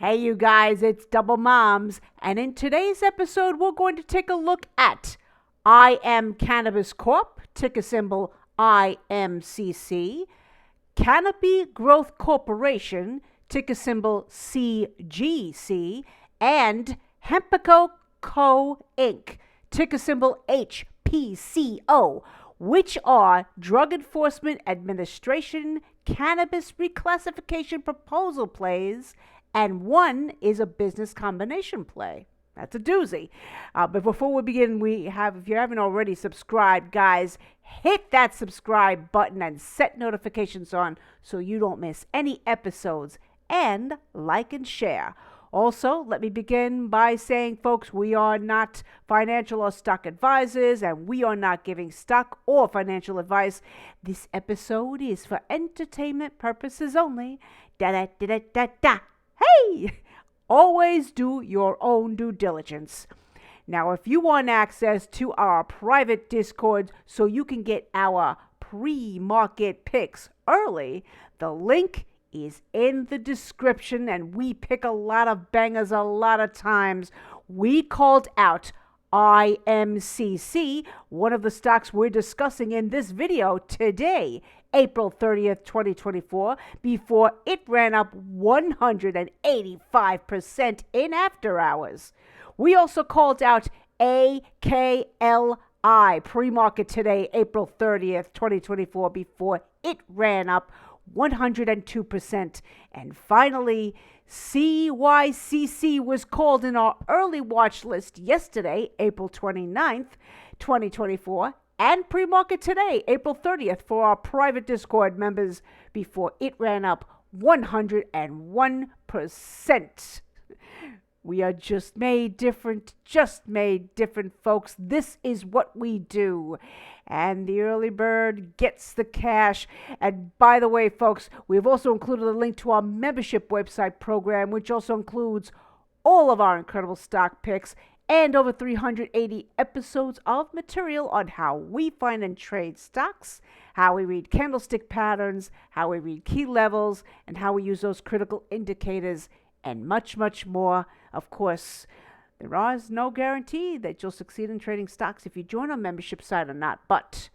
Hey, you guys, it's Double Moms, and in today's episode, we're going to take a look at Cannabis Corp, ticker symbol IMCC, Canopy Growth Corporation, ticker symbol CGC, and Hempacco Co. Inc., ticker symbol HPCO, which are Drug Enforcement Administration cannabis reclassification proposal plays, and one is a business combination play. That's a doozy. But before we begin, if you haven't already subscribed, guys, hit that subscribe button and set notifications on so you don't miss any episodes, and like and share. Also, let me begin by saying, folks, we are not financial or stock advisors, and we are not giving stock or financial advice. This episode is for entertainment purposes only. Da-da-da-da-da-da. Hey! Always do your own due diligence. Now, if you want access to our private Discord so you can get our pre-market picks early, the link is in the description, and we pick a lot of bangers a lot of times. We called out IMCC, one of the stocks we're discussing in this video today, April 30th, 2024, before it ran up 185% in after hours. We also called out AKLI pre-market today, April 30th, 2024, before it ran up 102%. And finally, CYCC was called in our early watch list yesterday, April 29th, 2024, and pre-market today, April 30th, for our private Discord members before it ran up 101%. We are just made different, folks. This is what we do. And the early bird gets the cash. And by the way, folks, we've also included a link to our membership website program, which also includes all of our incredible stock picks and over 380 episodes of material on how we find and trade stocks, how we read candlestick patterns, how we read key levels, and how we use those critical indicators, and much, much more. Of course, there is no guarantee that you'll succeed in trading stocks if you join our membership site or not, but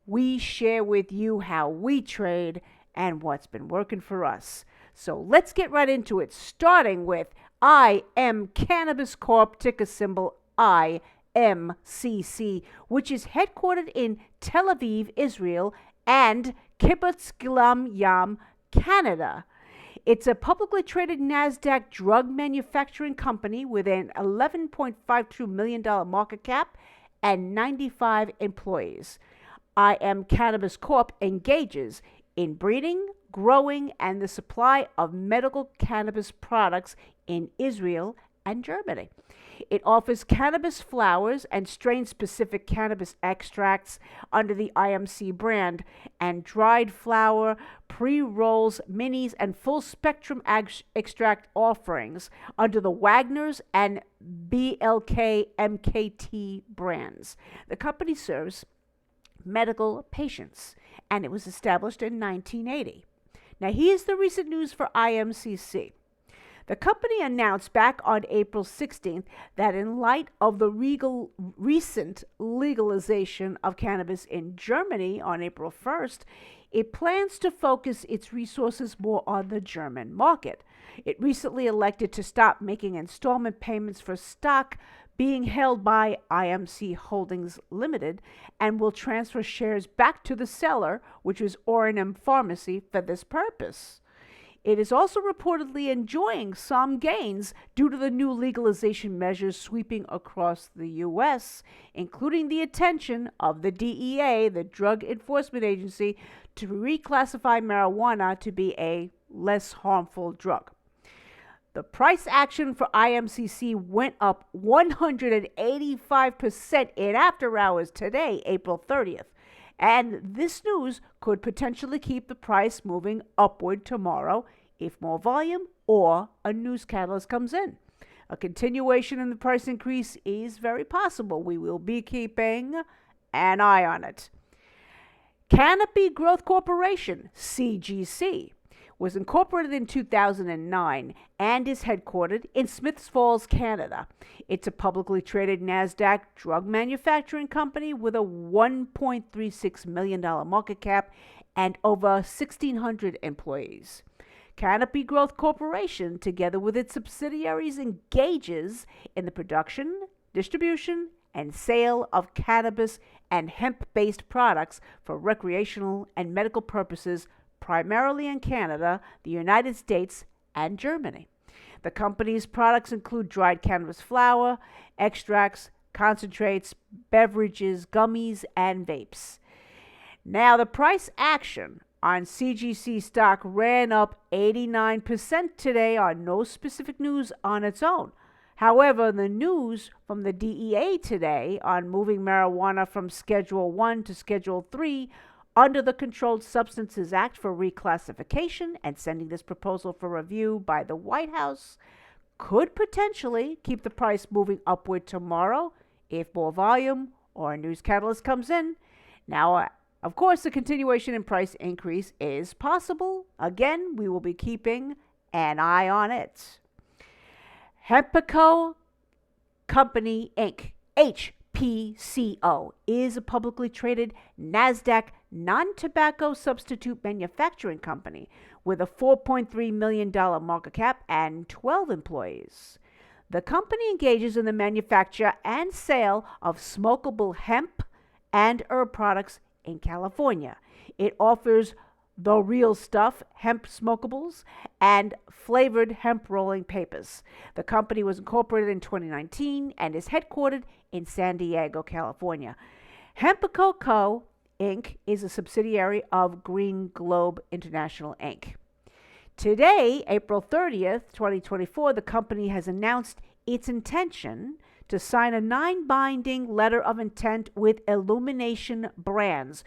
we share with you how we trade and what's been working for us. So let's get right into it, starting with Cannabis Corp, ticker symbol IMCC, which is headquartered in Tel Aviv, Israel, and Kibbutz Gil'am Yam, Canada. It's a publicly traded NASDAQ drug manufacturing company with an $11.52 million market cap and 95 employees. Cannabis Corp engages in breeding, growing, and the supply of medical cannabis products in Israel and Germany. It offers cannabis flowers and strain-specific cannabis extracts under the IMC brand, and dried flower, pre-rolls, minis, and full-spectrum extract offerings under the Wagner's and BLK MKT brands. The company serves medical patients, and it was established in 1980. Now, here's the recent news for IMCC. The company announced back on April 16th that in light of the recent legalization of cannabis in Germany on April 1st, it plans to focus its resources more on the German market. It recently elected to stop making installment payments for stock being held by IMC Holdings Limited, and will transfer shares back to the seller, which is O&M Pharmacy, for this purpose. It is also reportedly enjoying some gains due to the new legalization measures sweeping across the U.S., including the attention of the DEA, the Drug Enforcement Agency, to reclassify marijuana to be a less harmful drug. The price action for IMCC went up 185% in after hours today, April 30th. And this news could potentially keep the price moving upward tomorrow if more volume or a news catalyst comes in. A continuation in the price increase is very possible. We will be keeping an eye on it. Canopy Growth Corporation, CGC, was incorporated in 2009 and is headquartered in Smiths Falls, Canada. It's a publicly traded NASDAQ drug manufacturing company with a $1.36 million market cap and over 1,600 employees. Canopy Growth Corporation, together with its subsidiaries, engages in the production, distribution, and sale of cannabis and hemp-based products for recreational and medical purposes, primarily in Canada, the United States, and Germany. The company's products include dried cannabis flower, extracts, concentrates, beverages, gummies, and vapes. Now, the price action on CGC stock ran up 89% today on no specific news on its own. However, the news from the DEA today on moving marijuana from Schedule 1 to Schedule 3 under the Controlled Substances Act for reclassification and sending this proposal for review by the White House could potentially keep the price moving upward tomorrow if more volume or a news catalyst comes in. Now, of course, the continuation in price increase is possible. Again, we will be keeping an eye on it. Hempacco Company, Inc., Hpco, is a publicly traded NASDAQ non-tobacco substitute manufacturing company with a $4.3 million market cap and 12 employees. The company engages in the manufacture and sale of smokable hemp and herb products in California. It offers the real stuff hemp smokables and flavored hemp rolling papers. The company was incorporated in 2019 and is headquartered in San Diego, California. Hempacco, Inc. is a subsidiary of Green Globe International, Inc. Today, April 30th, 2024, the company has announced its intention to sign a non-binding letter of intent with Illumination Brands,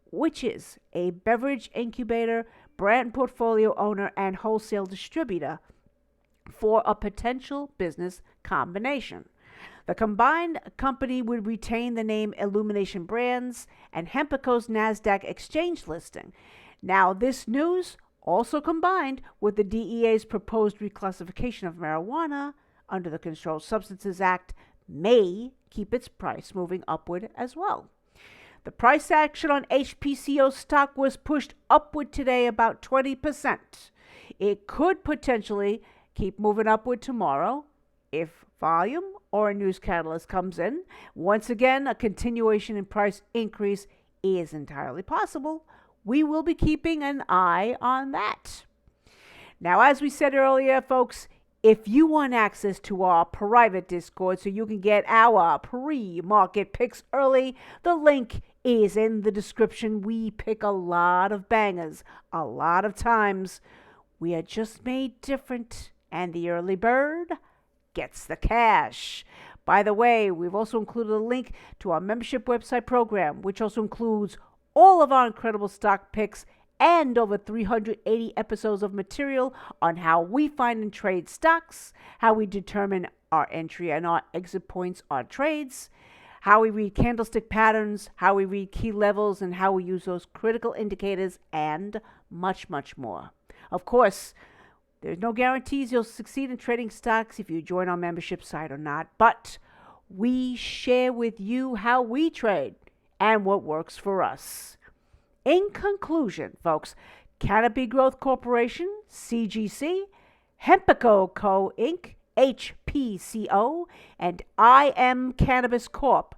which is a beverage incubator, brand portfolio owner, and wholesale distributor, for a potential business combination. The combined company would retain the name Illumination Brands and Hempacco's NASDAQ exchange listing. Now, this news also combined with the DEA's proposed reclassification of marijuana under the Controlled Substances Act may keep its price moving upward as well. The price action on Hpco stock was pushed upward today about 20%. It could potentially keep moving upward tomorrow if volume or a news catalyst comes in. Once again, a continuation in price increase is entirely possible. We will be keeping an eye on that. Now, as we said earlier, folks, if you want access to our private Discord so you can get our pre-market picks early, the link is in the description. We pick a lot of bangers, a lot of times. We are just made different, and the early bird gets the cash. By the way, we've also included a link to our membership website program, which also includes all of our incredible stock picks and over 380 episodes of material on how we find and trade stocks, how we determine our entry and our exit points on trades, how we read candlestick patterns, how we read key levels, and how we use those critical indicators, and much, much more. Of course, there's no guarantees you'll succeed in trading stocks if you join our membership site or not, but we share with you how we trade and what works for us. In conclusion, folks, Canopy Growth Corporation, CGC, Hempacco Co., Inc., Hpco, and Cannabis Corp.,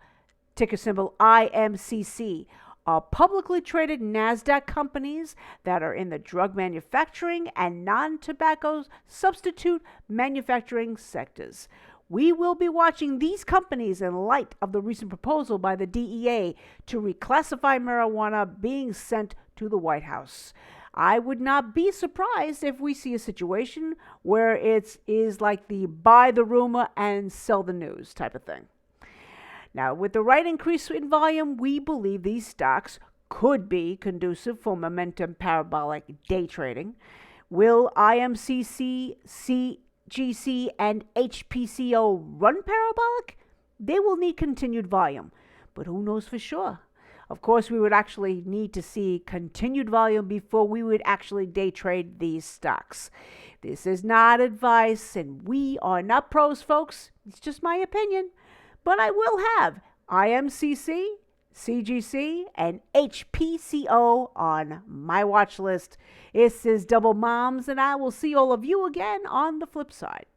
ticker symbol IMCC, are publicly traded NASDAQ companies that are in the drug manufacturing and non-tobacco substitute manufacturing sectors. We will be watching these companies in light of the recent proposal by the DEA to reclassify marijuana being sent to the White House. I would not be surprised if we see a situation where it is like the buy the rumor and sell the news type of thing. Now, with the right increase in volume, we believe these stocks could be conducive for momentum parabolic day trading. Will IMCC, CGC, and Hpco run parabolic? They will need continued volume, but who knows for sure? Of course, we would actually need to see continued volume before we would actually day trade these stocks. This is not advice, and we are not pros, folks. It's just my opinion. But I will have Imcc, CGC, and Hpco on my watch list. This is Double Moms, and I will see all of you again on the flip side.